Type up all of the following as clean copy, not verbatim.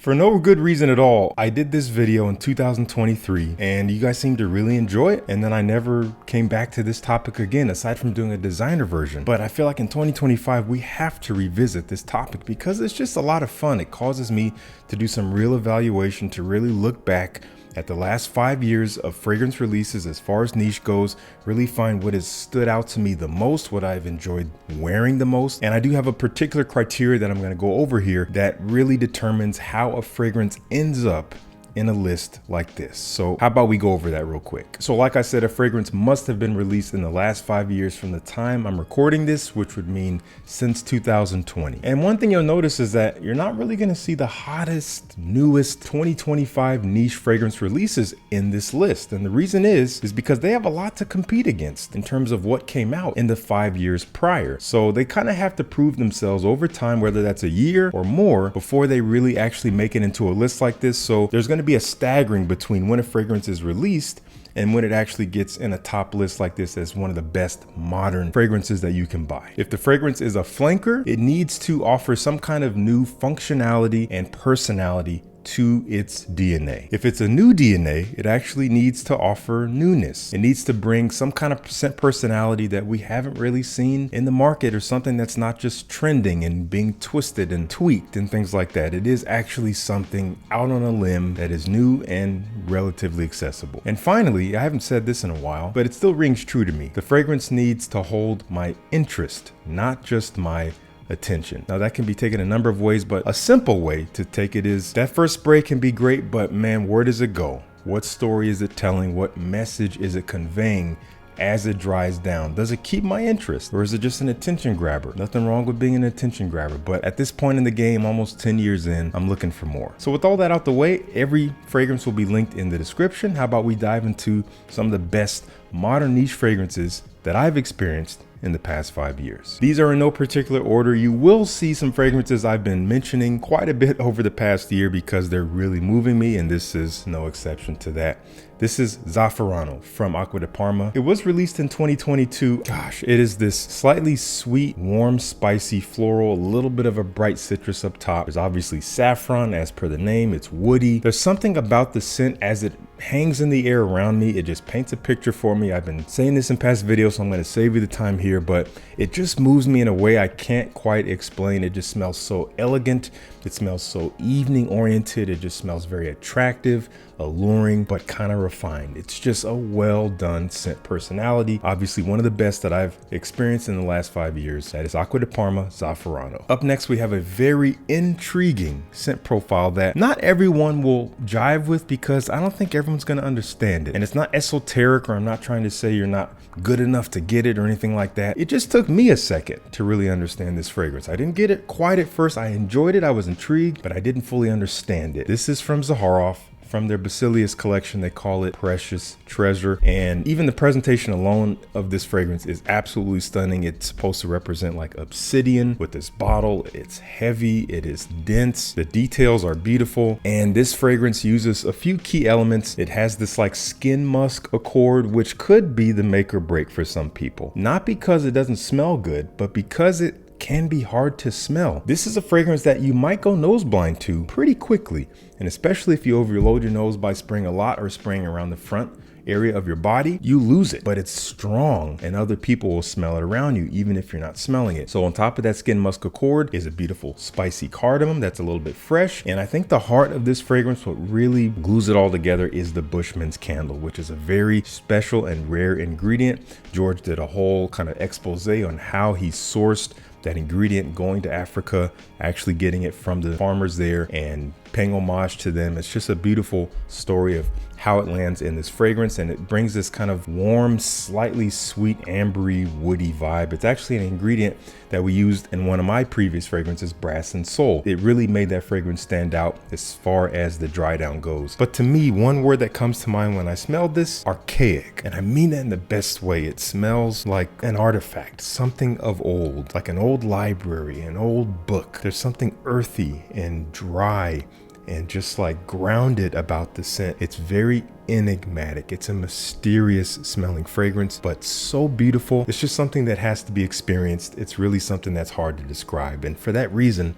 For no good reason at all, I did this video in 2023 and you guys seemed to really enjoy it, and then I never came back to this topic again aside from doing a designer version. But I feel like in 2025 we have to revisit this topic because it's just a lot of fun. It causes me to do some real evaluation, to really look back at the last 5 years of fragrance releases as far as niche goes, really find what has stood out to me the most, what I've enjoyed wearing the most. And I do have a particular criteria that I'm going to go over here that really determines how a fragrance ends up in a list like this. So how about we go over that real quick? So like I said, a fragrance must have been released in the last 5 years from the time I'm recording this, which would mean since 2020. And one thing you'll notice is that you're not really going to see the hottest, newest 2025 niche fragrance releases in this list. And the reason is because they have a lot to compete against in terms of what came out in the 5 years prior. So they kind of have to prove themselves over time, whether that's a year or more, before they really actually make it into a list like this. So there's going to be a staggering between when a fragrance is released and when it actually gets in a top list like this as one of the best modern fragrances that you can buy. If the fragrance is a flanker, it needs to offer some kind of new functionality and personality to its DNA. If it's a new DNA, it actually needs to offer newness. It needs to bring some kind of scent personality that we haven't really seen in the market, or something that's not just trending and being twisted and tweaked and things like that. It is actually something out on a limb that is new and relatively accessible. And finally, I haven't said this in a while, but it still rings true to me. The fragrance needs to hold my interest, not just my attention. Now that can be taken a number of ways, but a simple way to take it is that first spray can be great, but man, where does it go? What story is it telling? What message is it conveying as it dries down? Does it keep my interest, or is it just an attention grabber? Nothing wrong with being an attention grabber, but at this point in the game, almost 10 years in, I'm looking for more. So with all that out the way, every fragrance will be linked in the description. How about we dive into some of the best modern niche fragrances that I've experienced in the past 5 years. These are in no particular order. You will see some fragrances I've been mentioning quite a bit over the past year because they're really moving me, and this is no exception to that. This is Zafferano from Acqua de Parma. It was released in 2022. Gosh, it is this slightly sweet, warm, spicy floral, a little bit of a bright citrus up top. There's obviously saffron as per the name. It's woody. There's something about the scent as it hangs in the air around me. It just paints a picture for me. I've been saying this in past videos, so I'm going to save you the time here, but it just moves me in a way I can't quite explain. It just smells so elegant. It smells so evening oriented. It just smells very attractive, alluring, but kind of refined. It's just a well done scent personality. Obviously one of the best that I've experienced in the last 5 years. That is Acqua de Parma Zafferano. Up next, we have a very intriguing scent profile that not everyone will jive with, because I don't think everyone's going to understand it. And it's not esoteric, or I'm not trying to say you're not good enough to get it or anything like that. It just took me a second to really understand this fragrance. I didn't get it quite at first. I enjoyed it. I was intrigued, but I didn't fully understand it. This is from Zaharoff. From their Basilius collection. They call it Precious Treasure, and even the presentation alone of this fragrance is absolutely stunning. It's supposed to represent like obsidian with this bottle. It's heavy, it is dense, the details are beautiful, and this fragrance uses a few key elements. It has this like skin musk accord, which could be the make or break for some people, not because it doesn't smell good, but because it can be hard to smell. This is a fragrance that you might go nose blind to pretty quickly, and especially if you overload your nose by spraying a lot or spraying around the front area of your body, you lose it. But it's strong, and other people will smell it around you even if you're not smelling it. So on top of that skin musk accord is a beautiful spicy cardamom that's a little bit fresh, and I think the heart of this fragrance, what really glues it all together, is the Bushman's candle, which is a very special and rare ingredient. George did a whole kind of expose on how he sourced that ingredient, going to Africa, actually getting it from the farmers there and paying homage to them. It's just a beautiful story of how it lands in this fragrance, and it brings this kind of warm, slightly sweet, ambery, woody vibe. It's actually an ingredient that we used in one of my previous fragrances, Brass and Soul. It really made that fragrance stand out as far as the dry down goes. But to me, one word that comes to mind when I smelled this, archaic. And I mean that in the best way. It smells like an artifact, something of old, like an old library, an old book. There's something earthy and dry and just like grounded about the scent. It's very enigmatic. It's a mysterious smelling fragrance, but so beautiful. It's just something that has to be experienced. It's really something that's hard to describe. And for that reason,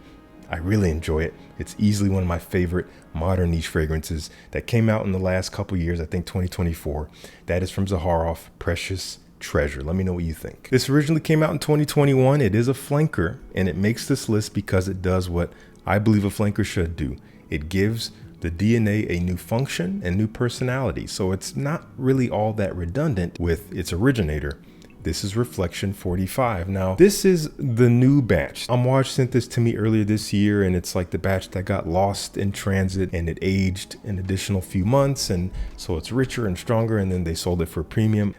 I really enjoy it. It's easily one of my favorite modern niche fragrances that came out in the last couple years, I think 2024. That is from Zaharoff, Precious Treasure. Let me know what you think. This originally came out in 2021. It is a flanker, and it makes this list because it does what I believe a flanker should do. It gives the DNA a new function and new personality. So it's not really all that redundant with its originator. This is Reflection 45. Now, this is the new batch. Amouage sent this to me earlier this year, and it's like the batch that got lost in transit, and it aged an additional few months, and so it's richer and stronger, and then they sold it for premium.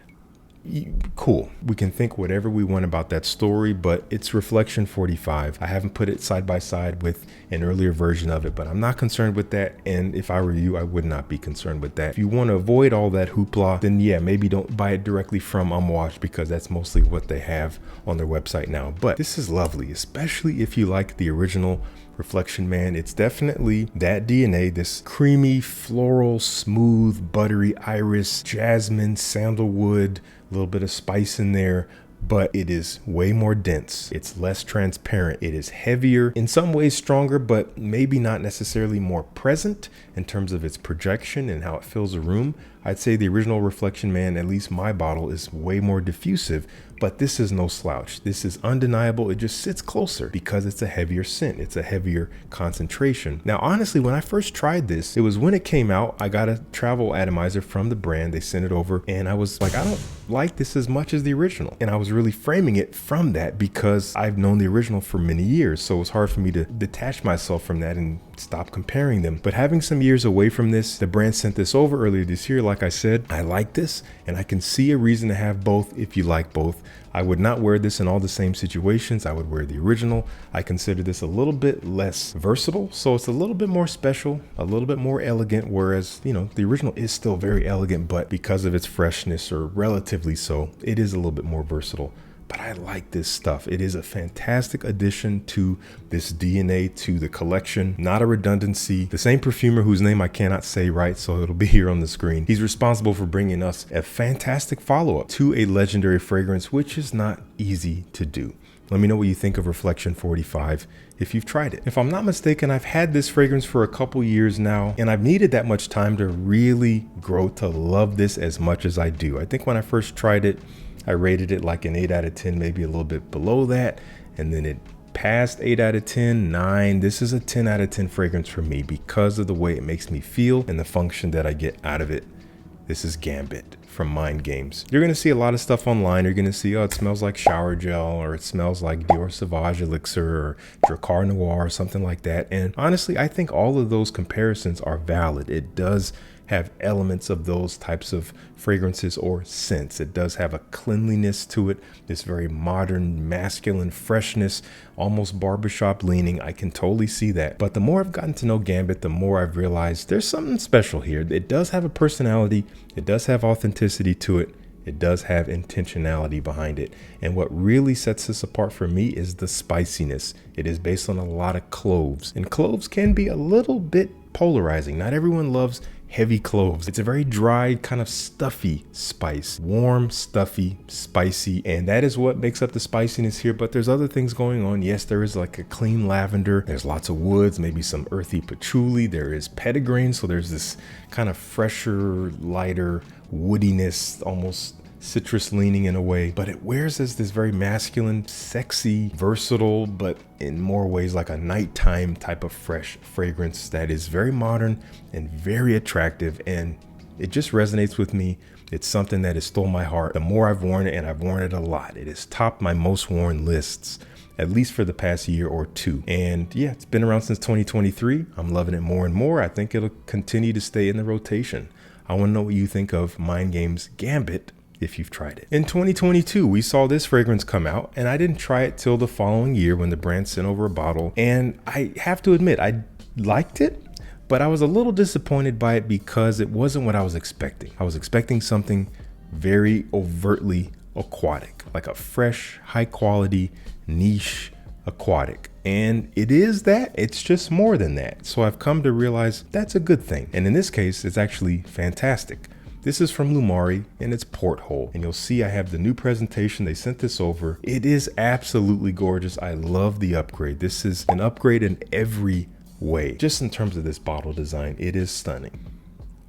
Cool. We can think whatever we want about that story, but it's Reflection 45. I haven't put it side by side with an earlier version of it, but I'm not concerned with that. And if I were you, I would not be concerned with that. If you want to avoid all that hoopla, then yeah, maybe don't buy it directly from Amouage, because that's mostly what they have on their website now. But this is lovely, especially if you like the original Reflection Man. It's definitely that DNA, this creamy, floral, smooth, buttery iris, jasmine, sandalwood, a little bit of spice in there, but it is way more dense. It's less transparent. It is heavier, in some ways stronger, but maybe not necessarily more present in terms of its projection and how it fills a room. I'd say the original Reflection Man, at least my bottle, is way more diffusive, but this is no slouch. This is undeniable. It just sits closer because it's a heavier scent. It's a heavier concentration. Now, honestly, when I first tried this, it was when it came out. I got a travel atomizer from the brand. They sent it over, and I was like, I don't like this as much as the original. And I was really framing it from that because I've known the original for many years. So it was hard for me to detach myself from that and stop comparing them. But having some years away from this, the brand sent this over earlier this year. Like I said, I like this, and I can see a reason to have both if you like both. I would not wear this in all the same situations. I would wear the original. I consider this a little bit less versatile, so it's a little bit more special, a little bit more elegant, whereas, you know, the original is still very elegant, but because of its freshness, or relatively so, it is a little bit more versatile. But I like this stuff. It is a fantastic addition to this DNA, to the collection. Not a redundancy. The same perfumer whose name I cannot say right, so it'll be here on the screen. He's responsible for bringing us a fantastic follow-up to a legendary fragrance, which is not easy to do. Let me know what you think of Reflection 45 if you've tried it. If I'm not mistaken, I've had this fragrance for a couple years now, and I've needed that much time to really grow to love this as much as I do. I think when I first tried it, I rated it like an 8 out of 10, maybe a little bit below that. And then it passed 8 out of 10, 9. This is a 10 out of 10 fragrance for me because of the way it makes me feel and the function that I get out of it. This is Gambit from Mind Games. You're gonna see a lot of stuff online. You're gonna see, oh, it smells like shower gel, or it smells like Dior Sauvage Elixir, or Dracar Noir, or something like that. And honestly, I think all of those comparisons are valid. It does have elements of those types of fragrances or scents. It does have a cleanliness to it, this very modern, masculine freshness, almost barbershop leaning. I can totally see that. But the more I've gotten to know Gambit, the more I've realized there's something special here. It does have a personality. It does have authenticity to it. It does have intentionality behind it. And what really sets this apart for me is the spiciness. It is based on a lot of cloves, and cloves can be a little bit polarizing. Not everyone loves heavy cloves. It's a very dry, kind of stuffy spice. Warm, stuffy, spicy, and that is what makes up the spiciness here. But there's other things going on. Yes, there is like a clean lavender. There's lots of woods, maybe some earthy patchouli. There is petitgrain, so there's this kind of fresher, lighter woodiness, almost citrus leaning in a way, but it wears as this very masculine, sexy, versatile, but in more ways like a nighttime type of fresh fragrance that is very modern and very attractive, and it just resonates with me. It's something that has stole my heart. The more I've worn it, and I've worn it a lot, it has topped my most worn lists, at least for the past year or two. And yeah, it's been around since 2023. I'm loving it more and more. I think it'll continue to stay in the rotation. I want to know what you think of Mind Games Gambit if you've tried it. In 2022, we saw this fragrance come out, and I didn't try it till the following year when the brand sent over a bottle. And I have to admit, I liked it, but I was a little disappointed by it because it wasn't what I was expecting. I was expecting something very overtly aquatic, like a fresh, high quality, niche aquatic. And it is that, it's just more than that. So I've come to realize that's a good thing. And in this case, it's actually fantastic. This is from Loumari and it's Porthole. And you'll see I have the new presentation. They sent this over. It is absolutely gorgeous. I love the upgrade. This is an upgrade in every way. Just in terms of this bottle design, it is stunning.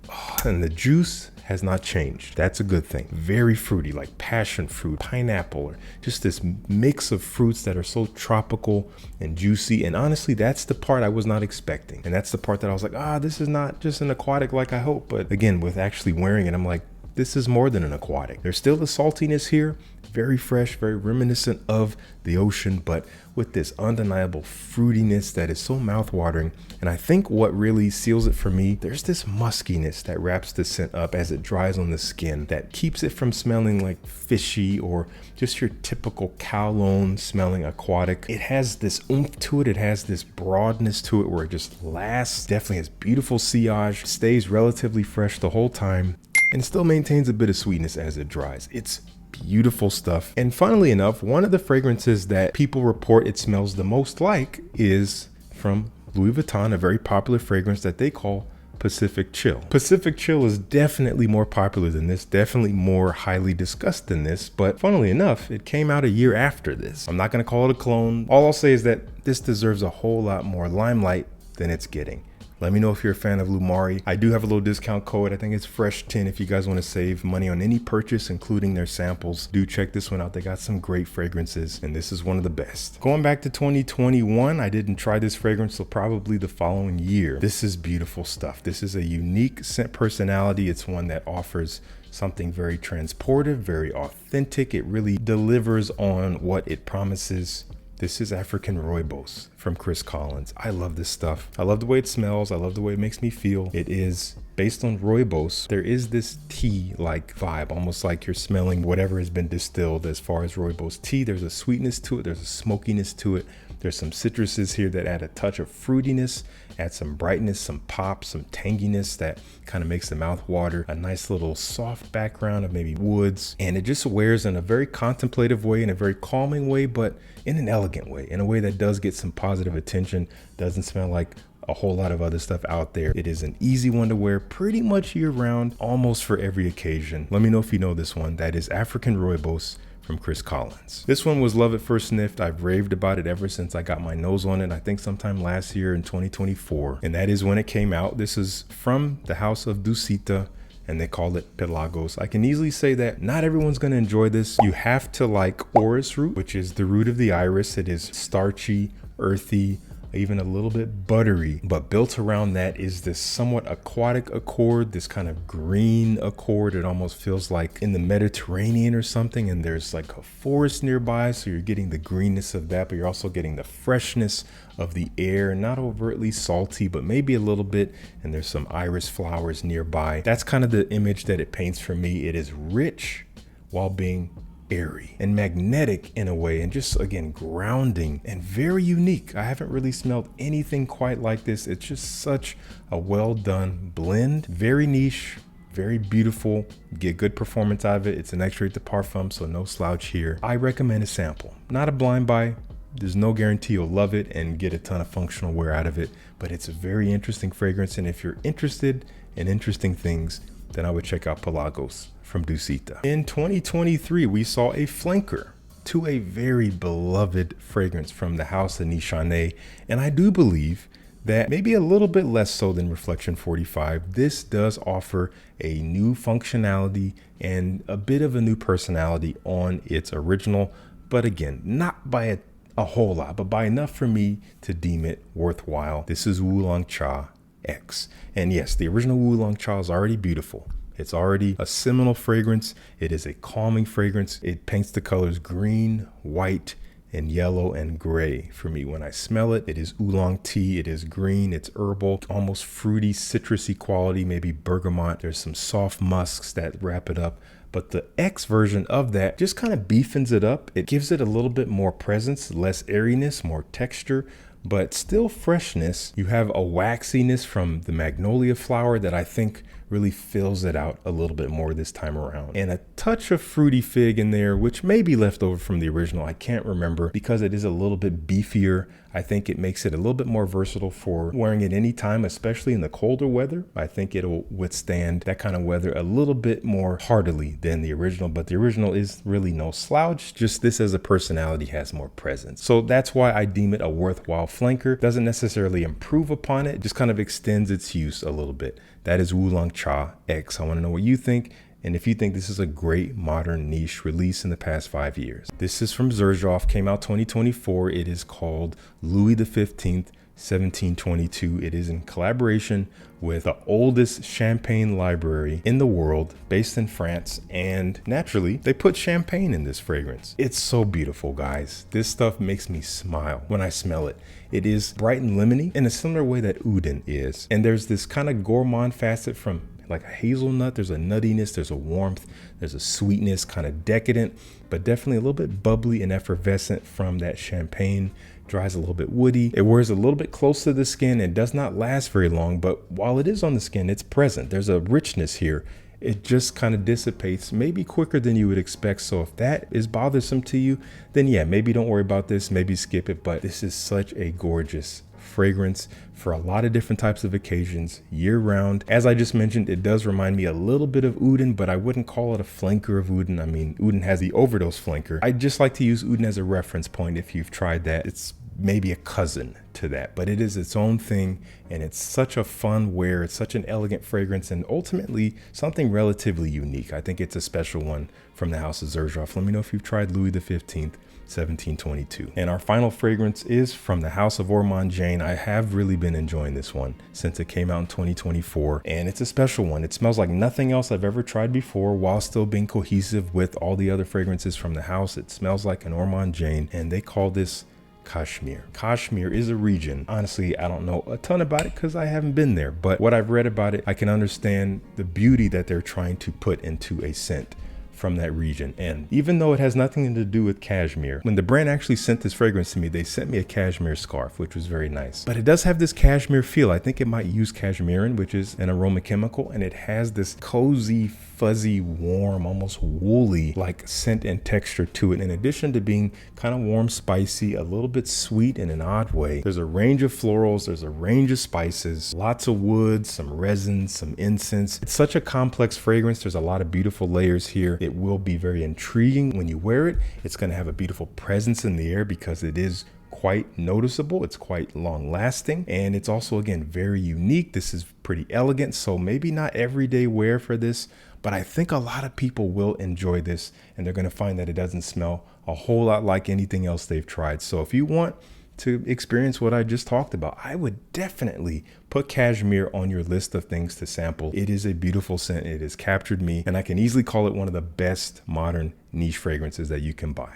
Oh, and the juice has not changed. That's a good thing. Very fruity, like passion fruit, pineapple, or just this mix of fruits that are so tropical and juicy. And honestly, that's the part I was not expecting. And that's the part that I was like, this is not just an aquatic like I hope. But again, with actually wearing it, I'm like, this is more than an aquatic. There's still the saltiness here, very fresh, very reminiscent of the ocean, but with this undeniable fruitiness that is so mouthwatering. And I think what really seals it for me, there's this muskiness that wraps the scent up as it dries on the skin that keeps it from smelling like fishy or just your typical cologne smelling aquatic. It has this oomph to it. It has this broadness to it where it just lasts. Definitely has beautiful sillage, stays relatively fresh the whole time, and still maintains a bit of sweetness as it dries. It's beautiful stuff. And funnily enough, one of the fragrances that people report it smells the most like is from Louis Vuitton, a very popular fragrance that they call Pacific Chill. Pacific Chill is definitely more popular than this, definitely more highly discussed than this, but funnily enough, it came out a year after this. I'm not gonna call it a clone. All I'll say is that this deserves a whole lot more limelight than it's getting. Let me know if you're a fan of Loumari. I do have a little discount code. I think it's Fresh10 if you guys want to save money on any purchase, including their samples. Do check this one out. They got some great fragrances, and this is one of the best. Going back to 2021, I didn't try this fragrance till probably the following year. This is beautiful stuff. This is a unique scent personality. It's one that offers something very transportive, very authentic. It really delivers on what it promises. This is African Rooibos from Chris Collins. I love this stuff. I love the way it smells. I love the way it makes me feel. It is based on Rooibos. There is this tea-like vibe, almost like you're smelling whatever has been distilled as far as Rooibos tea. There's a sweetness to it. There's a smokiness to it. There's some citruses here that add a touch of fruitiness, add some brightness, some pop, some tanginess that kind of makes the mouth water, a nice little soft background of maybe woods. And it just wears in a very contemplative way, in a very calming way, but in an elegant way, in a way that does get some positive attention, doesn't smell like a whole lot of other stuff out there. It is an easy one to wear pretty much year round, almost for every occasion. Let me know if you know this one. That is African Rooibos from Chris Collins. This one was love at first sniffed. I've raved about it ever since I got my nose on it, I think sometime last year in 2024. And that is when it came out. This is from the house of Dusita, and they call it Pelagos. I can easily say that not everyone's gonna enjoy this. You have to like orris root, which is the root of the iris. It is starchy, earthy, even a little bit buttery, but built around that is this somewhat aquatic accord, this kind of green accord. It almost feels like in the Mediterranean or something, and there's like a forest nearby, so you're getting the greenness of that, but you're also getting the freshness of the air, not overtly salty, but maybe a little bit, and there's some iris flowers nearby. That's kind of the image that it paints for me. It is rich while being airy and magnetic in a way, and just again grounding and very unique. I haven't really smelled anything quite like this. It's just such a well done blend, very niche, very beautiful. Get good performance out of it. It's an extrait de parfum, so no slouch here. I recommend a sample, not a blind buy. There's no guarantee you'll love it and get a ton of functional wear out of it, but it's a very interesting fragrance, and if you're interested in interesting things, then I would check out Pelagos from Dusita. In 2023, we saw a flanker to a very beloved fragrance from the house of Nishane, and I do believe that maybe a little bit less so than Reflection 45, this does offer a new functionality and a bit of a new personality on its original, but again, not by a whole lot, but by enough for me to deem it worthwhile. This is Wulong Cha X. And yes, the original Wulong Cha is already beautiful. It's already a seminal fragrance. It is a calming fragrance. It paints the colors green, white, and yellow and gray for me. When I smell it, it is oolong tea. It is green, it's herbal, almost fruity, citrusy quality, maybe bergamot. There's some soft musks that wrap it up. But the X version of that just kind of beefens it up. It gives it a little bit more presence, less airiness, more texture, but still freshness. You have a waxiness from the magnolia flower that I think really fills it out a little bit more this time around. And a touch of fruity fig in there, which may be left over from the original. I can't remember, because it is a little bit beefier. I think it makes it a little bit more versatile for wearing it anytime, especially in the colder weather. I think it'll withstand that kind of weather a little bit more heartily than the original, but the original is really no slouch. Just this as a personality has more presence. So that's why I deem it a worthwhile flanker. Doesn't necessarily improve upon it, just kind of extends its use a little bit. That is Wulong Cha X. I want to know what you think, and if you think this is a great modern niche release in the past 5 years. This is from Xerjoff, came out 2024. It is called Louis XV 1722. It is in collaboration with the oldest champagne library in the world, based in France, and naturally they put champagne in this fragrance. It's so beautiful, guys. This stuff makes me smile when I smell it. It is bright and lemony in a similar way that Oudin is, and there's this kind of gourmand facet from like a hazelnut. There's a nuttiness, there's a warmth, there's a sweetness, kind of decadent, but definitely a little bit bubbly and effervescent from that champagne. Dries a little bit woody. It wears a little bit close to the skin and does not last very long, but while it is on the skin, it's present. There's a richness here. It just kind of dissipates maybe quicker than you would expect. So if that is bothersome to you, then yeah, maybe don't worry about this, maybe skip it. But this is such a gorgeous fragrance for a lot of different types of occasions year round. As I just mentioned, it does remind me a little bit of Oudin, but I wouldn't call it a flanker of Oudin. I mean, Oudin has the overdose flanker. I just like to use Oudin as a reference point. If you've tried that, it's maybe a cousin to that, but it is its own thing, and it's such a fun wear. It's such an elegant fragrance, and ultimately something relatively unique. I think it's a special one from the house of Xerjoff. Let me know if you've tried Louis XV 1722. And our final fragrance is from the house of Ormonde Jayne. I have really been enjoying this one since it came out in 2024, and it's a special one. It smells like nothing else I've ever tried before while still being cohesive with all the other fragrances from the house. It smells like an Ormonde Jayne, and they call this Kashmir. Kashmir is a region. Honestly, I don't know a ton about it because I haven't been there, but what I've read about it, I can understand the beauty that they're trying to put into a scent from that region. And even though it has nothing to do with cashmere, when the brand actually sent this fragrance to me, they sent me a cashmere scarf, which was very nice. But it does have this cashmere feel. I think it might use cashmerin, which is an aroma chemical, and it has this cozy, fuzzy, warm, almost woolly like scent and texture to it. In addition to being kind of warm, spicy, a little bit sweet in an odd way. There's a range of florals, there's a range of spices, lots of wood, some resins, some incense. It's such a complex fragrance. There's a lot of beautiful layers here. It will be very intriguing when you wear it. It's going to have a beautiful presence in the air because it is quite noticeable. It's quite long lasting, and it's also, again, very unique. This is pretty elegant, so maybe not everyday wear for this, but I think a lot of people will enjoy this, and they're going to find that it doesn't smell a whole lot like anything else they've tried. So if you want to experience what I just talked about, I would definitely put cashmere on your list of things to sample. It is a beautiful scent. It has captured me, and I can easily call it one of the best modern niche fragrances that you can buy.